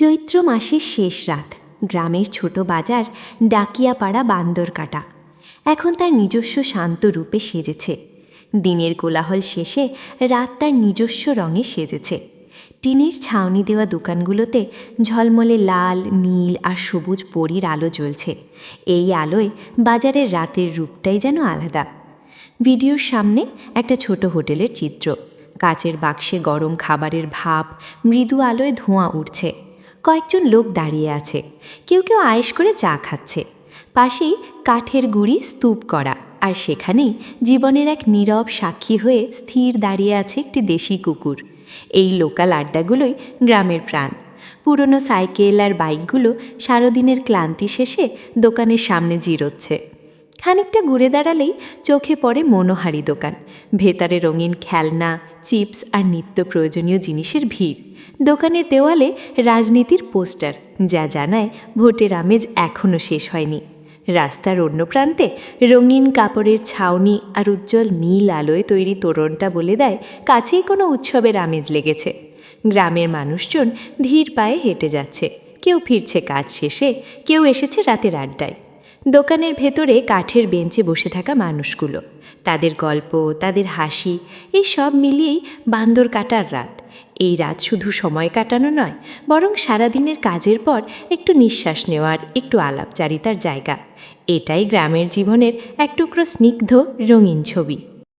চৈত্র মাসের শেষ রাত, গ্রামের ছোট বাজার ডাকিয়াপাড়া বান্দরকাটা এখন তার নিজস্ব শান্ত রূপে সেজেছে। দিনের কোলাহল শেষে রাত তার নিজস্ব রঙে সেজেছে। টিনের ছাউনি দেওয়া দোকানগুলোতে ঝলমলে লাল, নীল আর সবুজ পরীর আলো জ্বলছে। এই আলোয় বাজারের রাতের রূপটাই যেন আলাদা। ভিডিওর সামনে একটা ছোট হোটেলের চিত্র। কাচের বাক্সে গরম খাবারের ভাপ, মৃদু আলোয় ধোঁয়া উঠছে। কয়েকজন লোক দাঁড়িয়ে আছে, কেউ কেউ আয়েশ করে চা খাচ্ছে। পাশেই কাঠের গুঁড়ি স্তূপ করা, আর সেখানেই জীবনের এক নীরব সাক্ষী হয়ে স্থির দাঁড়িয়ে আছে একটি দেশি কুকুর। এই লোকাল আড্ডাগুলোই গ্রামের প্রাণ। পুরনো সাইকেল আর বাইকগুলো সারাদিনের ক্লান্তি শেষে দোকানের সামনে জিরোচ্ছে। খানিকটা ঘুরে দাঁড়ালেই চোখে পড়ে মনোহারি দোকান। ভেতরে রঙিন খেলনা, চিপস আর নিত্য প্রয়োজনীয় জিনিসের ভিড়। দোকানের দেওয়ালে রাজনীতির পোস্টার, যা জানায় ভোটের আমেজ এখনও শেষ হয়নি। রাস্তার অন্য প্রান্তে রঙিন কাপড়ের ছাউনি আর উজ্জ্বল নীল আলোয় তৈরি তোরণটা বলে দেয় কাছেই কোনো উৎসবের আমেজ লেগেছে। গ্রামের মানুষজন ধীর পায়ে হেঁটে যাচ্ছে, কেউ ফিরছে কাজ শেষে, কেউ এসেছে রাতের আড্ডায়। দোকানের ভেতরে কাঠের বেঞ্চে বসে থাকা মানুষগুলো, তাদের গল্প, তাদের হাসি, এই সব মিলিয়েই বান্দরকাটার রাত। এই রাত শুধু সময় কাটানো নয়, বরং সারাদিনের কাজের পর একটু নিঃশ্বাস নেওয়ার, একটু আলাপচারিতার জায়গা। এটাই গ্রামের জীবনের এক টুকরো স্নিগ্ধ রঙিন ছবি।